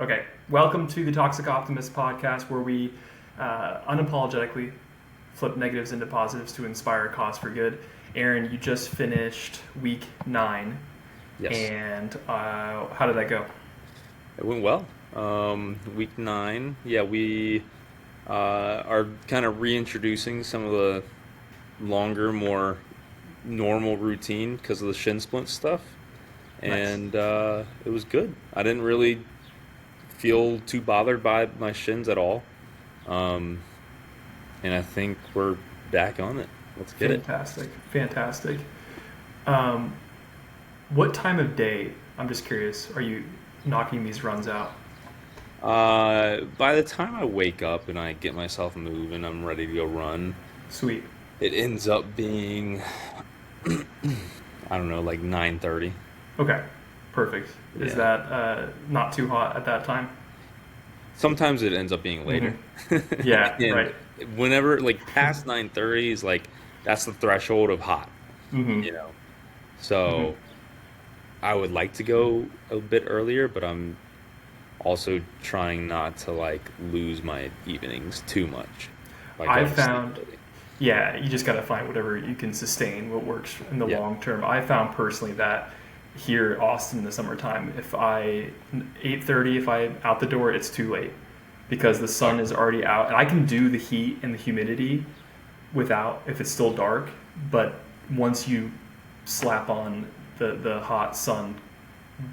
Okay, welcome to the Toxic Optimist podcast, where we unapologetically flip negatives into positives to inspire a cause for good. Aaron, you just finished week 9, Yes, and how did that go? it went well. Week 9, yeah, we are kind of reintroducing some of the longer, more normal routine because of the shin splint stuff, Nice. and it was good. I didn't really feel too bothered by my shins at all, um, and I think we're back on it. Let's get it. Fantastic. Fantastic. Um, what time of day, I'm just curious, are you knocking these runs out? By the time I wake up and I get myself moving, I'm ready to go run. Sweet. It ends up being, I don't know, like 9:30. Okay, perfect. Is Yeah. that not too hot at that time? Sometimes it ends up being Hmm. later. Yeah, And right. whenever like past 9:30 is like that's the threshold of hot, Hmm. you know. Hmm. So I would like to go a bit earlier, but I'm also trying not to like lose my evenings too much by I going to sleep found, early. yeah, you just got to find whatever you can sustain, what works in the Yeah. long term. I found personally that here in Austin in the summertime, if I 8:30, if I'm out the door, it's too late because the sun Okay. is already out, and I can do the heat and the humidity without if it's still dark. But once you slap on the hot sun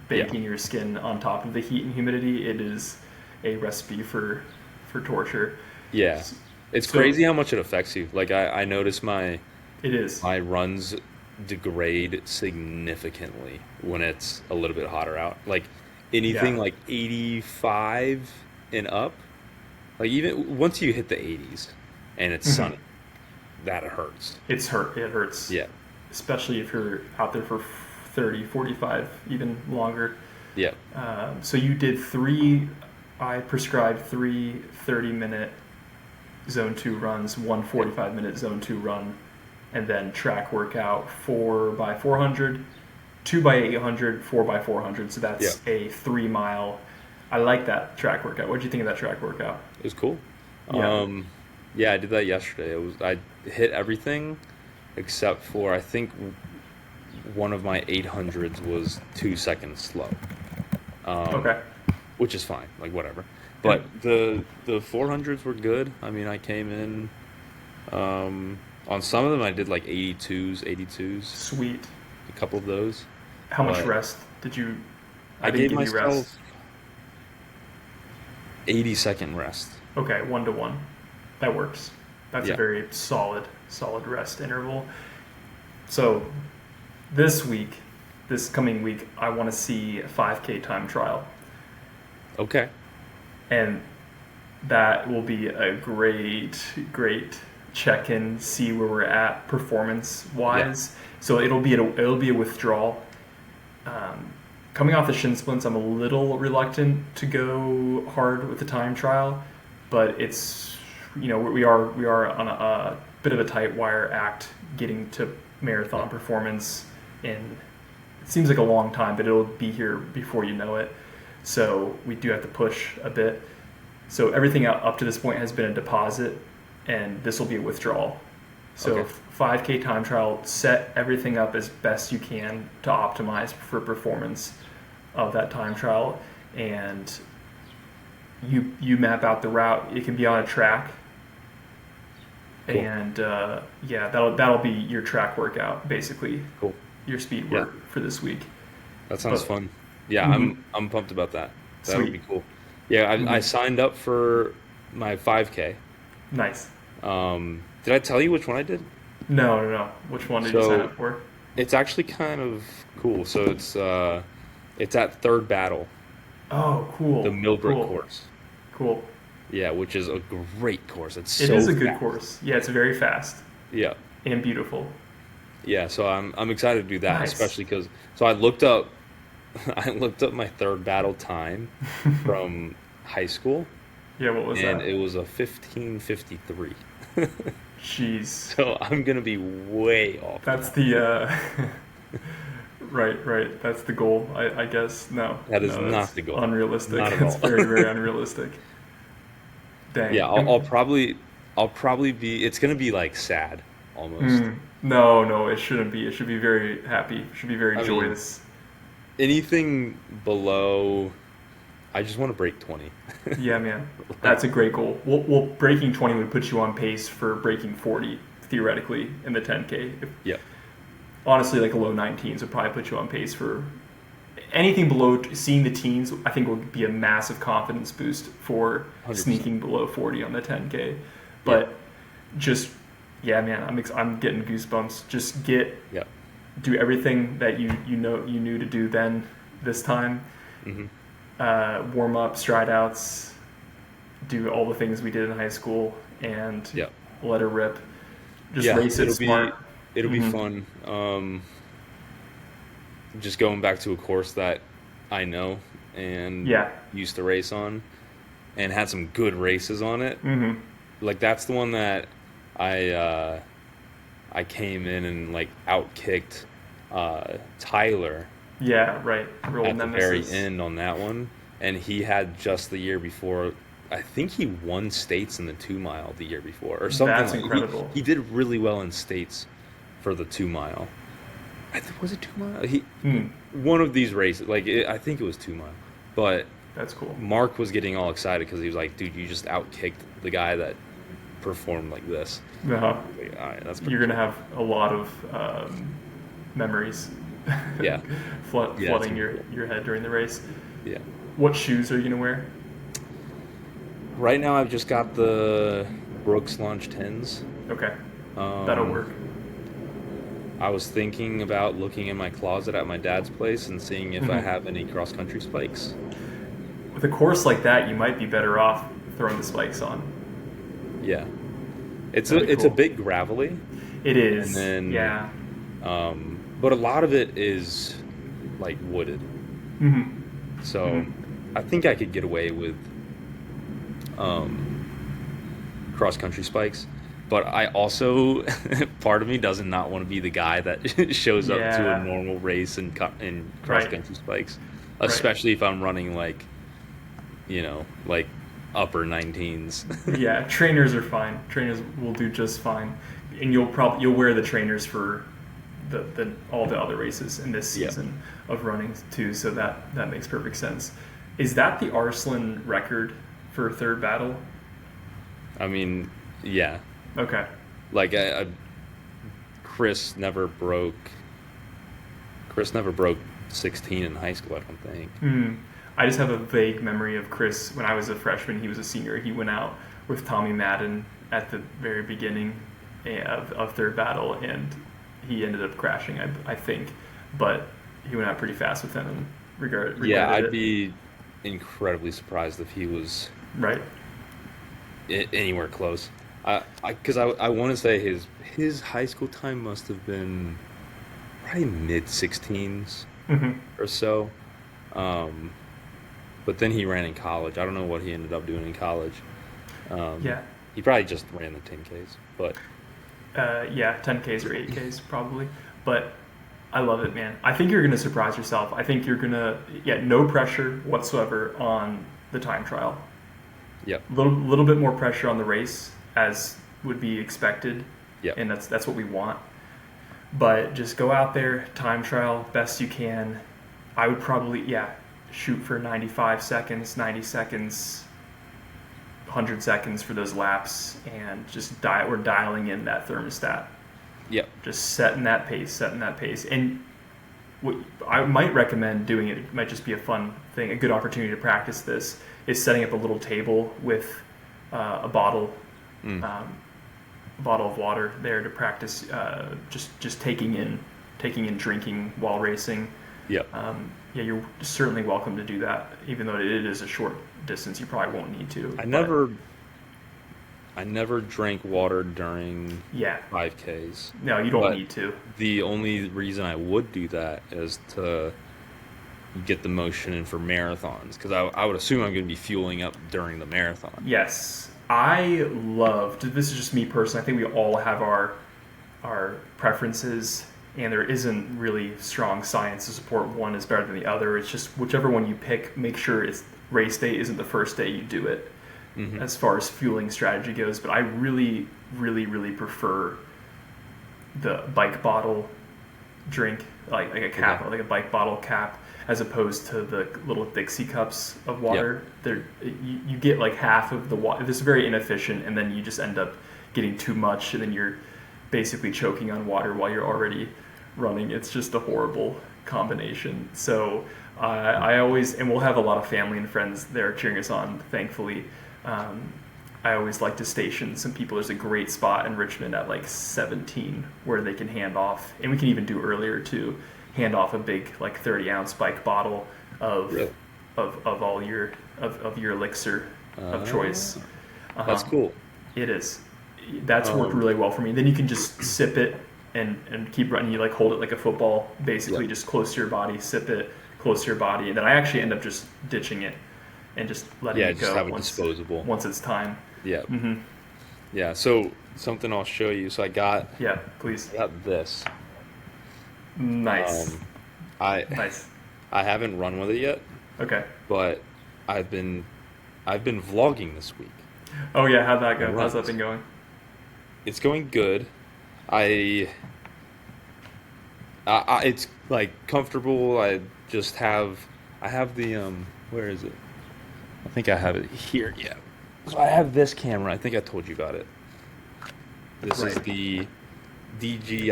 Yeah. baking your skin on top of the heat and humidity, it is a recipe for torture. Yeah. It's So crazy how much it affects you. Like I notice it is. my runs degrade significantly when it's a little bit hotter out. Like anything Yeah. like 85 and up, like even once you hit the 80s and it's Hmm. sunny, that hurts. It hurts, Yeah. especially if you're out there for 30, 45, even longer. Yeah. So you did three. I prescribed three 30-minute zone 2 runs, one Yep. 45-minute zone 2 run, and then track workout 4 by 400, 2 by 800, 4 by 400. So Yeah. that's a 3 mile. I like that track workout. What do you think of that track workout? It was cool. Yeah. Um yeah, I did that yesterday. I hit everything except for I think one of my 800s was 2 seconds slow. Um Okay. which is fine, like whatever. And But the 400s were good. I mean, I came in on some of them I did like 82s, sweet. a couple of those. How much But rest did you? I I didn't gave give you rest. myself 80-second rest. Okay, 1 to 1. That works. That's a Yeah. very solid rest interval. So this week, this coming week, I want to see a 5K time trial, Okay. and that will be a great check-in, see where we're at performance Yeah. wise. So it'll be a withdrawal. Um, Coming off the shin splints, I'm a little reluctant to go hard with the time trial, but it's we are on a bit of a tight wire act getting to Yeah. marathon performance in it seems like a long time, but it'll be here before you know it. So we do have to push a bit. So everything up to this point has been a deposit, and this will be a withdrawal. So Okay. 5K time trial, set everything up as best you can to optimize for performance of that time trial, and you map out the route. It can be on a track, Cool. and yeah, that'll be your track workout, basically Cool. your speed Yeah. work for this week. That sounds But fun. Yeah, mhm, I'm pumped about that. That would sweet, be cool. Yeah, I hmm, signed up for my 5K. nice. Did I tell you which one I did? No, no, no. Which one did you sign So up for? it's actually kind of cool. So it's at Third Battle, Oh, the cool, Millbrook cool, course. cool. Yeah, which is a great course. It's It so is a good fast. course. Yeah, it's very fast Yeah. and beautiful. Yeah, so I'm excited to do that, Nice. especially because so I looked up I looked up my Third Battle time from high school Yeah, what was and that? it was a 15:53. Jeez. So I'm gonna be way off That's now. the Right. That's the goal, I guess. No, That is no, not that's the goal. unrealistic. Not at It's all. very, very unrealistic. Yeah, Dang. I'll probably be. It's gonna be like sad, almost. No, it shouldn't be. It should be very happy. It should be very I mean, joyous. anything below, I just want to break 20. Yeah, man. Like, That's a great goal. Well, breaking 20 would put you on pace for breaking 40, theoretically, in the 10K. yeah, Honestly, like a low 19s would probably put you on pace for anything below. Seeing the teens, I think, would be a massive confidence boost for 100%. sneaking below 40 on the 10K. Yeah, But just, yeah, man, I'm getting goosebumps. Just yeah. do everything that you knew to do then this time. Hmm. Warm up, stride outs, do all the things we did in high school, and Yeah, let her rip. Just yeah. race it smart. It'll be Hmm. fun. Just going back to a course that I know and Yeah. used to race on, and had some good races on it. Hmm. Like that's the one that I uh, I came in and like outkicked Tyler Yeah. Right. Roll at the very nemesis. end on that one, and he had just the year before. I think he won states in the 2 mile the year before, or something That's like. incredible. He did really well in states for the 2 mile. Was it 2 mile? He Hmm. One of these races, I think it was 2 mile, but That's cool. Mark was getting all excited because he was like, "Dude, you just outkicked the guy that performed like this." Uh-huh. Like, all right, that's You're pretty gonna have a lot of memories cool. Yeah, yeah, it's flooding gonna be cool. your head during the race. Yeah. What shoes are you gonna wear? Right now, I've just got the Brooks Launch 10s. Okay, that'll Um, work. I was thinking about looking in my closet at my dad's place and seeing if I Hmm. have any cross country spikes. With a course like that, you might be better off throwing the spikes on. Yeah, That'd be it's a cool. bit gravelly, It and is. then Yeah. but a lot of it is like wooded. Hmm. So Hmm. I think I could get away with um, cross country spikes. But I also, part of me doesn't not want to be the guy that shows up to a Yeah. normal race in cross Right. country spikes, Right. especially if I'm running like upper 19s. Yeah. Trainers are fine. Trainers will do just fine, and you'll wear the trainers for the all the other races in this Yeah. season of running too. So that makes perfect sense. Is that the Arslan record for third battle? I mean, yeah, Okay. like Chris never broke. Chris never broke 16 in high school. I don't think. I just have a vague memory of Chris when I was a freshman. He was a senior. He went out with Tommy Madden at the very beginning of third battle, and he ended up crashing, I think. But he went out pretty fast with him and Yeah, regretted I'd it. be incredibly surprised if he was Right. anywhere close. I want to say his high school time must have been probably mid 16s Hmm. or so. Um, but then he ran in college. I don't know what he ended up doing in college. Um, Yeah. he probably just ran the 10Ks. But Yeah, 10Ks or 8Ks probably. But I love it, man. I think you're going to surprise yourself. I think you're going to, yeah, no pressure whatsoever on the time trial. yep, Little bit more pressure on the race, as would be expected, yep, and that's what we want. But just go out there, time trial best you can. I would probably, yeah, shoot for 95 seconds, 90 seconds, 100 seconds for those laps, and just we're dialing in that thermostat, yep, just setting that pace. And what I might recommend doing, it might just be a fun thing, a good opportunity to practice this, is setting up a little table with a bottle, mm, bottle of water there to practice, just taking in drinking while racing. yep. Yeah, you're certainly welcome to do that, even though it is a short distance. You probably won't need to. I But never drank water during yeah, 5Ks. no, you don't But need to. the only reason I would do that is to get the motion in for marathons, because I would assume I'm going to be fueling up during the marathon. Yes, this is just me personally. I think we all have our preferences and there isn't really strong science to support one is better than the other. It's just whichever one you pick, make sure it's race day isn't the first day you do it, as far as fueling strategy goes. But I really, really, really prefer the bike bottle drink, like a cap, like a bike bottle cap, as opposed to the little Dixie cups of water. You get like half of the water. This is very inefficient, and then you just end up getting too much, and then you're basically choking on water while you're already running. It's just a horrible combination. So I always, and we'll have a lot of family and friends there cheering us on, thankfully. I always like to station some people. There's a great spot in Richmond at like 17 where they can hand off, and we can even do earlier too, hand off a big like 30-ounce bike bottle of all your of your elixir of choice. That's cool. It is. That's worked really well for me. Then you can just sip it and keep running. You like hold it like a football, basically just close to your body, sip it close to your body, and then I actually end up just ditching it and just letting it go. Just have it disposable once it's time. Yeah. Yeah. So something I'll show you. So I got please. I got this. Nice. Nice. I haven't run with it yet. Okay. But I've been vlogging this week. Oh yeah, how'd that go? How's that been going? It's going good. It's like comfortable. I have the where is it? I think I have it here. Yeah. So I have this camera. I think I told you about it. This is the DJI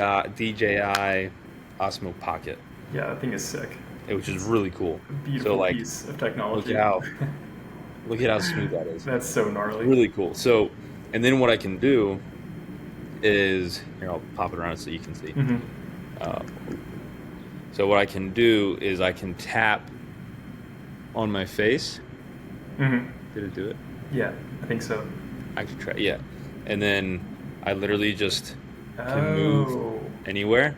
Osmo Pocket. Yeah, that thing is sick. Which is really cool. A beautiful piece of technology. Look at how smooth that is. That's so gnarly. Really cool. So, and then what I can do is, here, I'll pop it around so you can see. So what I can do is I can tap on my face. Did it do it? Yeah, I think so. I can try. Yeah, and then I literally just can move anywhere,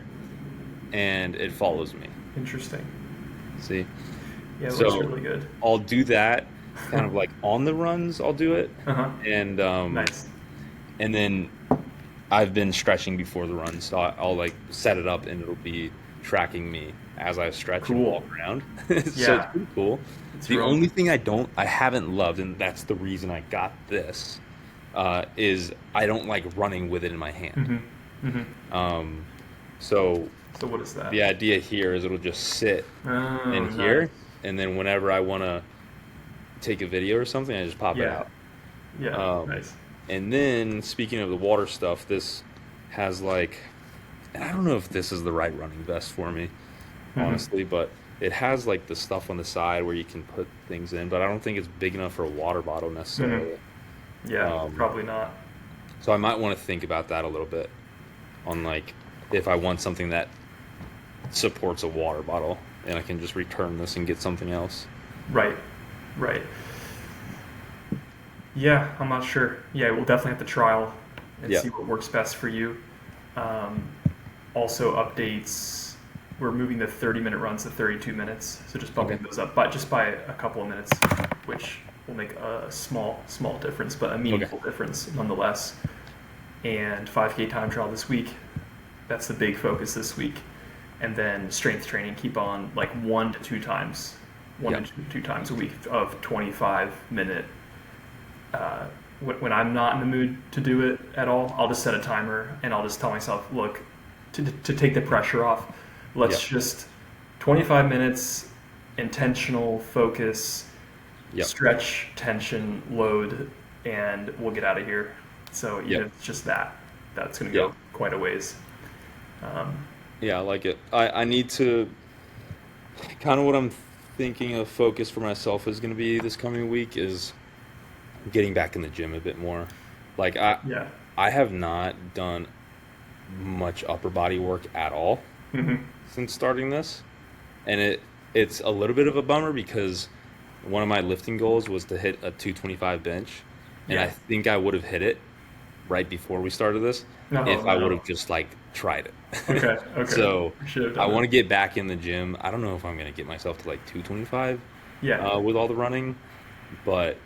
and it follows me. Interesting. See? Yeah, it looks really good. I'll do that, kind of like on the runs. I'll do it, and nice. And then I've been stretching before the run, so I'll like set it up, and it'll be tracking me as I stretch and walk around. So it's pretty cool. The only thing I haven't loved, and that's the reason I got this, is I don't like running with it in my hand. So what is that? The idea here is it'll just sit in here, and then whenever I want to take a video or something, I just pop it out. Yeah, nice. And then, speaking of the water stuff, this has like, and I don't know if this is the right running vest for me, honestly, but it has like the stuff on the side where you can put things in, but I don't think it's big enough for a water bottle necessarily. Yeah, probably not. So I might want to think about that a little bit on like if I want something that supports a water bottle and I can just return this and get something else. Right. Yeah, I'm not sure. Yeah, we'll definitely have to trial and see what works best for you. Also updates. We're moving the 30-minute runs to 32 minutes, so just bumping those up, but just by a couple of minutes, which will make a small difference, but a meaningful difference nonetheless. And 5K time trial this week. That's the big focus this week. And then strength training, keep on like 1 to 2 times a week of 25-minute. When I'm not in the mood to do it at all, I'll just set a timer and I'll just tell myself, look, to take the pressure off, let's just 25 minutes, intentional focus, stretch, tension, load, and we'll get out of here. So it's just that's going to go quite a ways. I like it. I need to, kind of what I'm thinking of focus for myself is going to be this coming week is getting back in the gym a bit more. Like I have not done much upper body work at all since starting this, and it's a little bit of a bummer because one of my lifting goals was to hit a 225 bench, and I think I would have hit it right before we started this if I would have just like tried it. Okay. So I want to get back in the gym. I don't know if I'm going to get myself to like 225 with all the running, but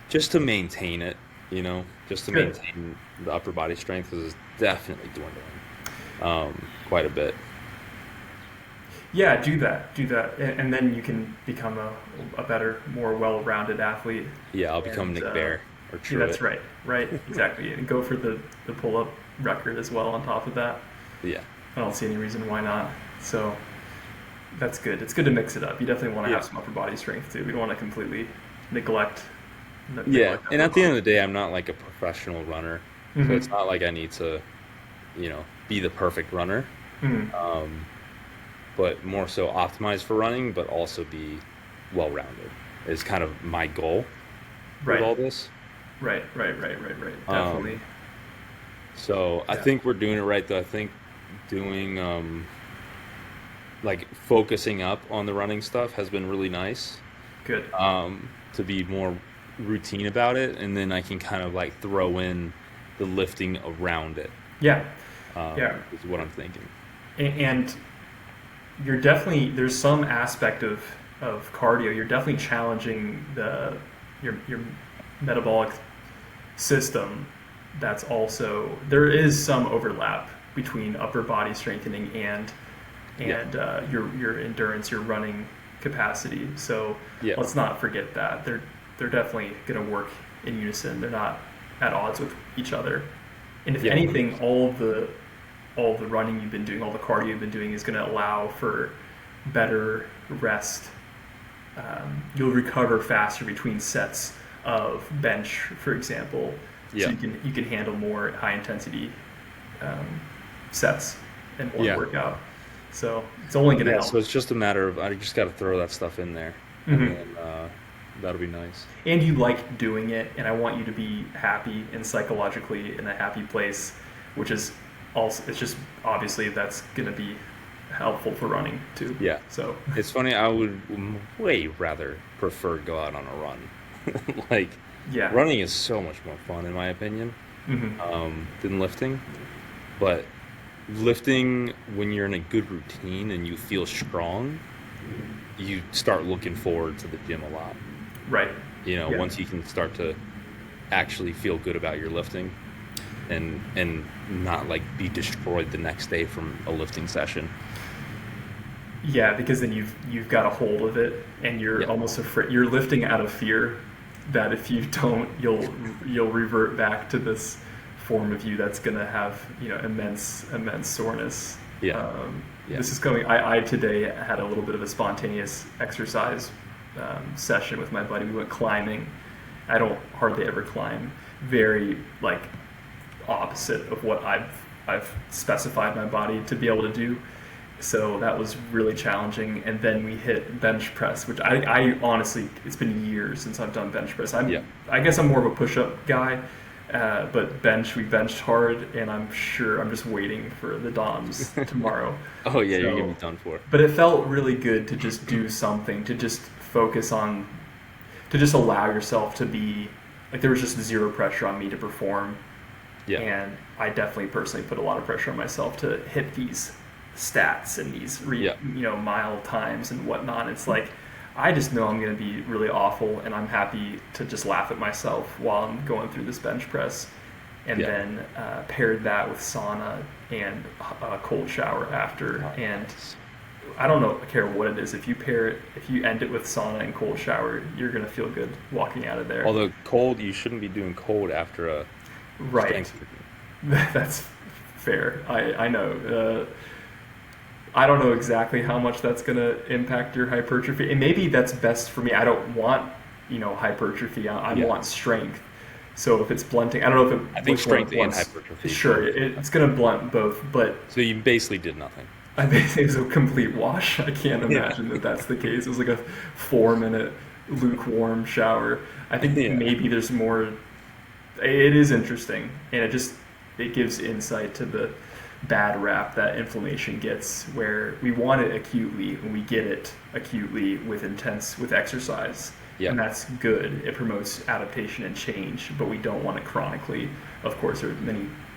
just to maintain it, just to maintain the upper body strength, because it's definitely dwindling. quite a bit. Yeah, do that, and then you can become a better, more well-rounded athlete. Yeah, I'll become And Nick Bear or yeah, that's Truett. right, right, exactly, and go for the pull-up record as well on top of that. Yeah, I don't see any reason why not. So that's good. It's good to mix it up. You definitely want to have yeah, some upper body strength too. We don't want to completely neglect yeah. neglect And upper at the end body. of the day, I'm not like a professional runner, so it's Mm-hmm. not like I need to, be the perfect runner. Mm-hmm. Um, but more so optimize for running, but also be well-rounded is kind of my goal with Right, all this. right. Definitely. Um, so I Yeah. think we're doing it right though. I think doing like focusing up on the running stuff has been really nice. Good. To be more routine about it, and then I can kind of like throw in the lifting around it. Yeah. Yeah. Is what I'm thinking. And you're definitely there's some aspect of cardio. You're definitely challenging your metabolic system. That's also there is some overlap between upper body strengthening Yeah, and your endurance, your running capacity. So yeah, let's not forget that they're definitely going to work in unison. They're not at odds with each other. And if yeah, anything, 100%. all the running you've been doing, all the cardio you've been doing, is going to allow for better rest. You'll recover faster between sets of bench, for example, so Yeah, you can handle more high intensity um, sets in one yeah, workout. So it's only going to yeah. help. So it's just a matter of I just got to throw that stuff in there, and Hmm. then that'll be nice. And you like doing it, and I want you to be happy and psychologically in a happy place, which is also it's just obviously that's going to be helpful for running too. Yeah, So it's funny. I would way rather prefer go out on a run. Like yeah. running is so much more fun in my opinion, Hmm. than lifting. But lifting, when you're in a good routine and you feel strong, you start looking forward to the gym a lot. Right. Yeah. Once you can start to actually feel good about your lifting and not like be destroyed the next day from a lifting session. Yeah, because then you've got a hold of it, and you're Yeah. almost afraid. You're lifting out of fear that if you don't, you'll revert back to this form of you that's going to have immense soreness. Yeah. Um, Yeah. this is coming. I today had a little bit of a spontaneous exercise session with my buddy. We went climbing. I don't hardly ever climb. Very like opposite of what I've specified my body to be able to do. So that was really challenging. And then we hit bench press, which I honestly, it's been years since I've done bench press. Yeah. I guess I'm more of a push-up guy, but we benched hard, and I'm sure I'm just waiting for the DOMs tomorrow. Oh yeah, you're gonna be So, done for. but it felt really good to just do something, to just focus on, to just allow yourself to be like there was just zero pressure on me to perform, Yeah. and I definitely personally put a lot of pressure on myself to hit these stats and these Yeah. mile times and whatnot. It's like I just know I'm going to be really awful, and I'm happy to just laugh at myself while I'm going through this bench press, and Yeah. then paired that with sauna and a cold shower after. Oh, And nice. I don't know, care what it is. If you end it with sauna and cold shower, you're going to feel good walking out of there. Although cold, you shouldn't be doing cold after a Right. strength routine. That's fair. I know. I don't know exactly how much that's going to impact your hypertrophy, and maybe that's best for me. I don't want hypertrophy. I Yeah. want strength. So if it's blunting, I don't know if I it think which one it strength and blunts. hypertrophy Sure, both. it's going to blunt both, but So you basically did nothing. I think it's a complete wash. I can't Yeah. imagine that that's the case. It was like a 4 minute lukewarm shower. I think Yeah. maybe there's more. It is interesting, and it gives insight to the bad rap that inflammation gets, where we want it acutely and we get it acutely with exercise, Yeah. and that's good. It promotes adaptation and change, but we don't want it chronically. Of course, there are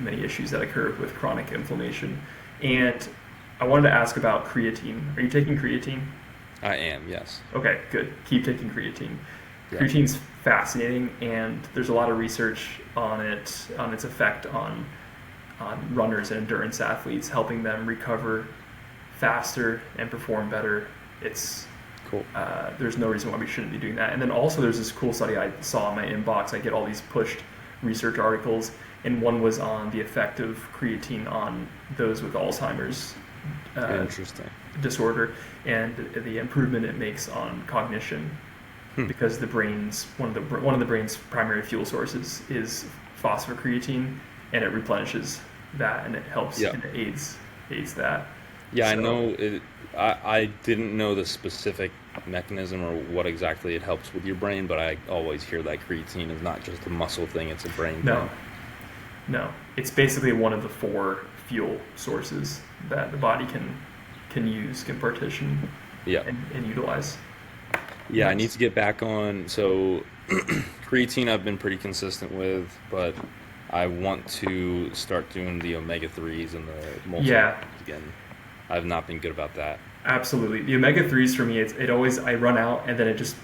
many issues that occur with chronic inflammation. And I wanted to ask about creatine. Are you taking creatine? I am, yes. Okay, good. Keep taking creatine. Yeah. Creatine's fascinating, and there's a lot of research on its effect on runners and endurance athletes, helping them recover faster and perform better. It's Cool. There's no reason why we shouldn't be doing that. And then also there's this cool study I saw in my inbox. I get all these pushed research articles, and one was on the effect of creatine on those with Alzheimer's Interesting. disorder and the improvement it makes on cognition, because the brain's one of the brain's primary fuel sources is phosphocreatine, and it replenishes that, and it helps Yeah. and it aids that. Yeah, I So, know it. I didn't know the specific mechanism or what exactly it helps with your brain, but I always hear that creatine is not just a muscle thing, it's a brain no, thing. no, it's basically one of the 4 fuel sources that the body can use, can partition Yeah. and utilize. Yeah, I need Nice. to get back on. So, creatine I've been pretty consistent with, but I want to start doing the omega 3s and the Yeah, multivitamins again. I've not been good about that. absolutely. The omega 3s for me, it always, I run out, and then it's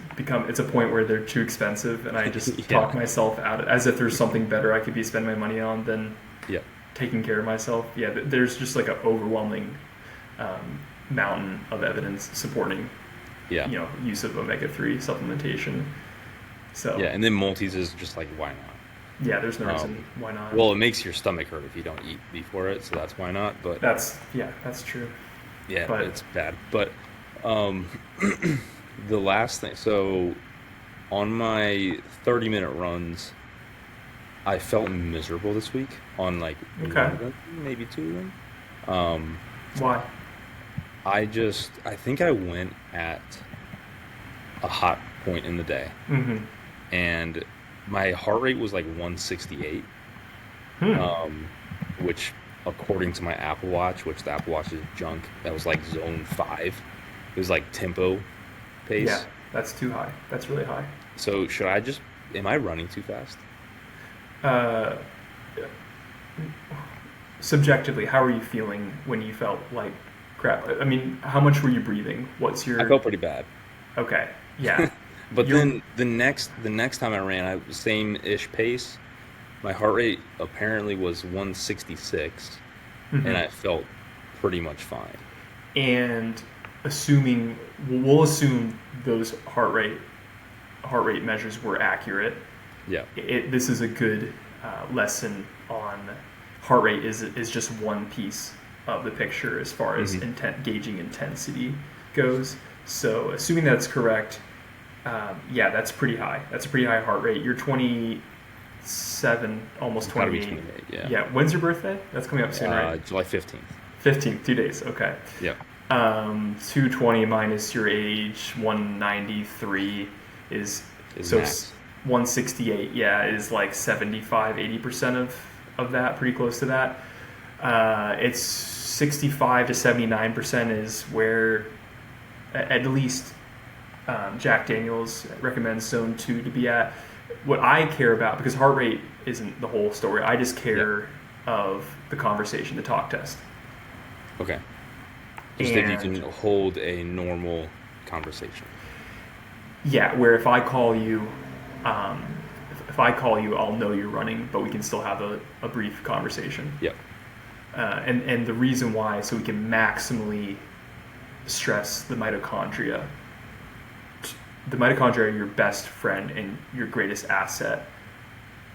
a point where they're too expensive, and I just Yeah. talk myself out, as if there's something better I could be spending my money on than Yeah. taking care of myself. Yeah, there's just like an overwhelming mountain of evidence supporting, Yeah. use of omega 3 supplementation. So Yeah. And then multis is just like, why not? yeah, there's no Um, reason why not. well, it makes your stomach hurt if you don't eat before it, so that's why not. But That's true. yeah, But it's bad. But um, the last thing, so on my 30-minute runs, I felt miserable this week on like okay, one of them, maybe 2 of them. Um, why? I think I went at a hot point in the day, Mm-hmm. and my heart rate was like 168, Hmm. um, which according to my Apple Watch, which the Apple Watch is junk, that was like zone 5. It was like tempo Yeah, pace. that's too high. That's really high. So am I running too fast? Uh, Subjectively, how are you feeling when you felt like crap? I mean, how much were you breathing? What's I your felt pretty bad. okay? Yeah, But you're then the next time I ran, I same-ish pace. My heart rate apparently was 166, and mhm. I felt pretty much fine. And assuming we'll assume those heart rate measures were accurate. Yeah. This is a good lesson on heart rate is just one piece of the picture as far as Hmm. gauging intensity goes. So assuming that's correct, yeah, that's pretty high. That's a pretty high heart rate. You're 27, almost Gotta be 28. 28, yeah. Yeah. When's your birthday? That's coming up soon, right? July 15th. 15th, 2 days. Okay. Yeah. 220 minus your age, 193 is Is so max. 168. Yeah, is like 75, 80% of that, pretty close to that. It's 65 to 79% is where at least Jack Daniels recommends zone 2 to be at. What I care about, because heart rate isn't the whole story, I just Yeah. care of the conversation, the talk test. Okay. Just if you And can hold a normal conversation. yeah, where if I call you, um, if I call you, I'll know you're running, but we can still have a brief conversation. Yep. And the reason why, so we can maximally stress the mitochondria. The mitochondria are your best friend and your greatest asset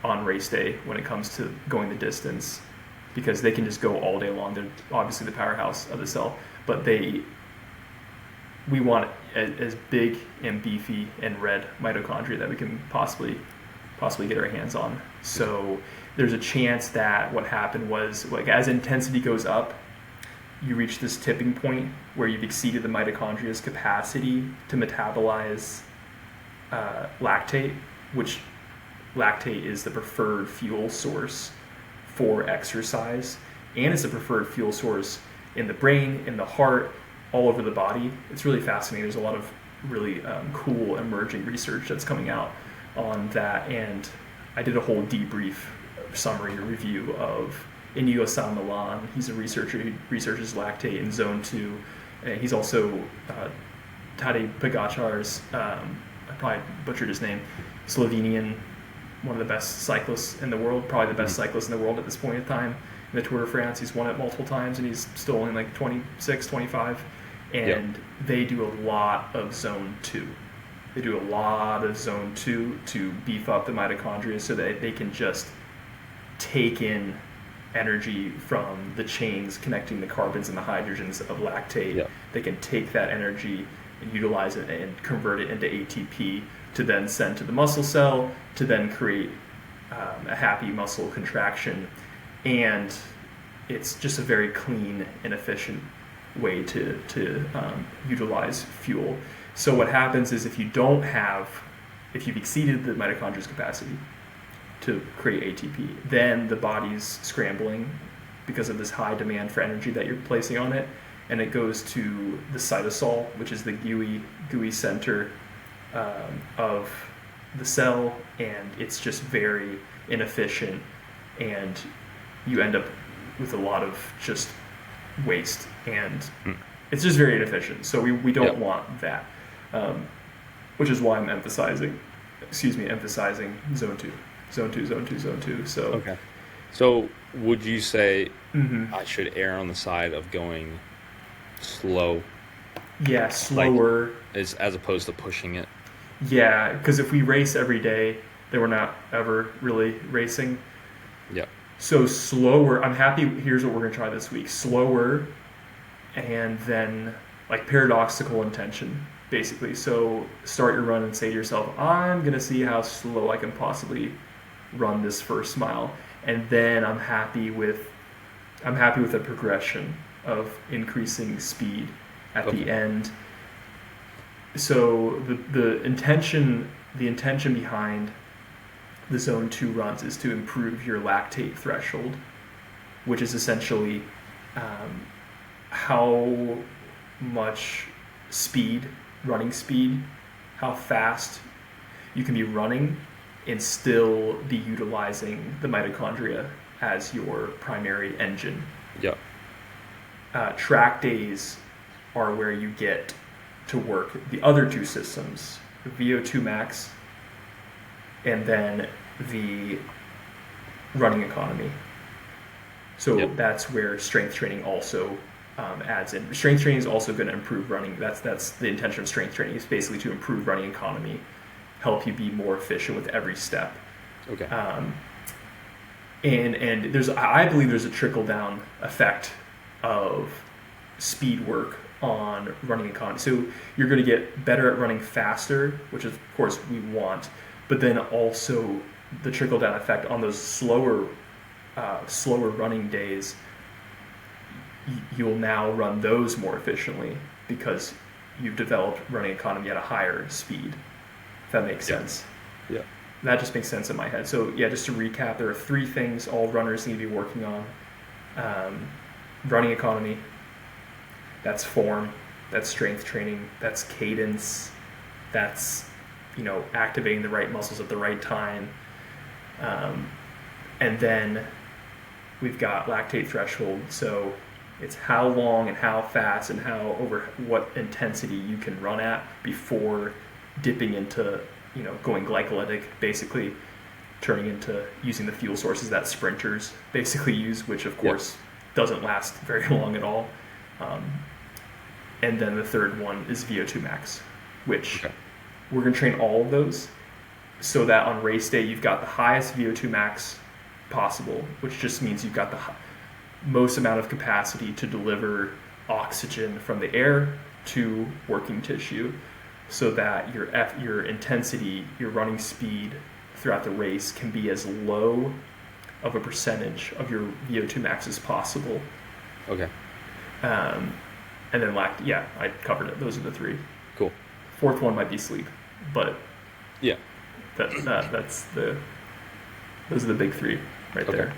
on race day when it comes to going the distance, because they can just go all day long. They're obviously the powerhouse of the cell, but we want as big and beefy and red mitochondria that we can possibly get our hands on. So there's a chance that what happened was, like, as intensity goes up, you reach this tipping point where you've exceeded the mitochondria's capacity to metabolize lactate, which lactate is the preferred fuel source for exercise, and it's a preferred fuel source in the brain, in the heart, all over the body. It's really fascinating. There's a lot of really cool emerging research that's coming out on that, and I did a whole debrief summary review of Inigo San Milan. He's a researcher who researches lactate in zone 2. And he's also Tadej Pogacar's, I probably butchered his name, Slovenian, one of the best cyclists in the world, probably the best cyclist in the world at this point in time. in the Tour de France. He's won it multiple times, and he's still only like 26, 25. And they do a lot of zone 2. They do a lot of zone 2 to beef up the mitochondria so that they can just take in energy from the chains connecting the carbons and the hydrogens of lactate. Yeah. They can take that energy and utilize it and convert it into ATP to then send to the muscle cell to then create a happy muscle contraction. And it's just a very clean and efficient way to utilize fuel. So what happens is if you've exceeded the mitochondria's capacity to create ATP, then the body's scrambling because of this high demand for energy that you're placing on it, and it goes to the cytosol, which is the gooey center of the cell, and it's just very inefficient, and you end up with a lot of just waste, and it's just very inefficient. So we don't want that, which is why I'm emphasizing zone 2. So okay. So would you say I should err on the side of going slow? Yeah, slower. Like, as opposed to pushing it? Yeah, because if we race every day, then we're not ever really racing. Yeah. So slower, I'm happy, here's what we're going to try this week. Slower, and then like paradoxical intention, basically. So start your run and say to yourself, I'm going to see how slow I can possibly run this first mile. And then I'm happy with a progression of increasing speed at the end. So the intention behind the zone 2 runs is to improve your lactate threshold, which is essentially how much running speed, how fast you can be running and still be utilizing the mitochondria as your primary engine. Yeah. Track days are where you get to work the other two systems, the VO2 max and then the running economy. So that's where strength training also adds in. Strength training is also going to improve running. That's the intention of strength training, is basically to improve running economy, help you be more efficient with every step. Okay. And I believe there's a trickle down effect of speed work on running economy. So you're going to get better at running faster, which of course we want, but then also the trickle down effect on those slower running days, you'll now run those more efficiently because you've developed running economy at a higher speed. If that makes sense. Yeah. That just makes sense in my head. So yeah, just to recap, there are 3 things all runners need to be working on. Running economy, that's form, that's strength training, that's cadence, that's activating the right muscles at the right time. And then we've got lactate threshold. So it's how long and how fast and how over what intensity you can run at before dipping into, going glycolytic, basically turning into using the fuel sources that sprinters basically use, which of course doesn't last very long at all. And then the third one is VO2 max, which we're going to train all of those so that on race day you've got the highest VO2 max possible, which just means you've got the most amount of capacity to deliver oxygen from the air to working tissue, so that your intensity, your running speed throughout the race can be as low of a percentage of your VO2 max as possible. Okay. And then I covered it. Those are the 3. Cool. Fourth one might be sleep, but those are the big 3 right there.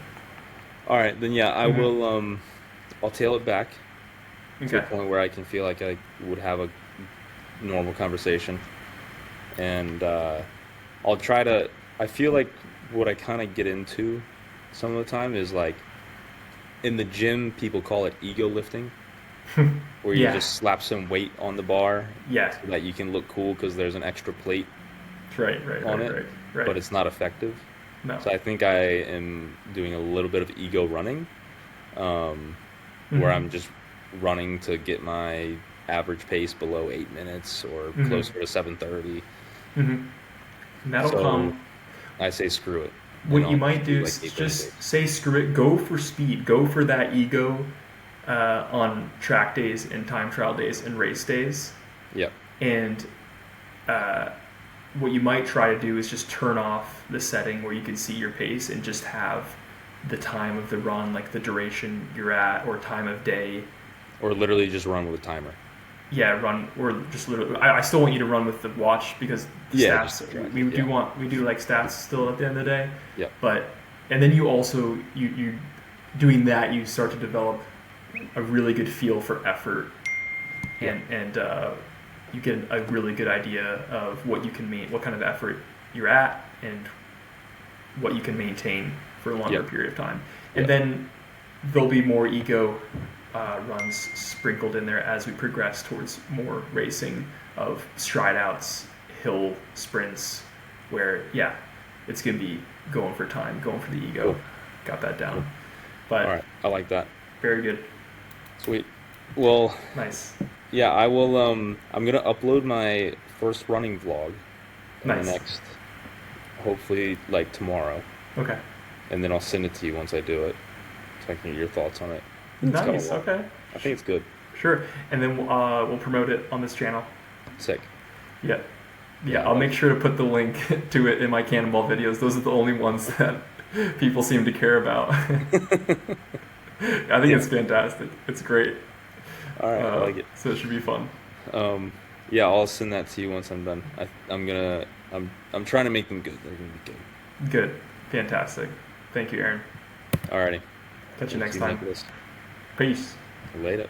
All right, then I will. I'll tail it back to a point where I can feel like I would have a normal conversation, and I'll try to. I feel like what I kind of get into some of the time is like in the gym, people call it ego lifting, where you just slap some weight on the bar, so that you can look cool because there's an extra plate on it, but it's not effective. No. So I think I am doing a little bit of ego running, where Mm-hmm. I'm just running to get my average pace below 8 minutes or Mm-hmm. closer to 7:30. Mm-hmm. And that'll So come. I say screw it, and What you I'll just might do do like is 8:36. just say screw it. Go for speed. Go for that ego on track days and time trial days and race days. Yep. And uh, what you might try to do is just turn off the setting where you can see your pace and just have the time of the run, like the duration you're at or time of day. Or literally just run with a timer. Yeah, run or just literally. I still want you to run with the watch because the Yeah, just to stats. track We it. do Yeah. want we do like stats still at the end of the day, Yep. but and then you also you doing that you start to develop a really good feel for effort Yep. and you get a really good idea of what you can what kind of effort you're at and what you can maintain for a longer Yep. period of time. And Yep. then there'll be more ego runs sprinkled in there as we progress towards more racing of stride outs, hill sprints, where, yeah, it's going to be going for time, going for the ego. Cool. Got that Cool. down. All But right. I like that. very good. Sweet. Well, Nice. yeah, I will. I'm gonna upload my first running vlog in the Nice. next, hopefully, like tomorrow, Okay. and then I'll send it to you once I do it, so I can get your thoughts on it. It's got a Nice. lot. Okay. I think it's good. Sure. And then we'll promote it on this channel. Sick. Yeah. Yeah, Yeah, I I'll like make it. sure to put the link to it in my Cannonball videos. Those are the only ones that people seem to care about. I think Yeah. it's fantastic. It's great. All right. I like it. So it should be fun. Um, yeah, I'll send that to you once I'm done. I'm gonna. I'm trying to make them good. They're gonna be good. Good. Fantastic. Thank you, Aaron. Alrighty. Catch you Thank next you, time. Nicholas. Peace. Later.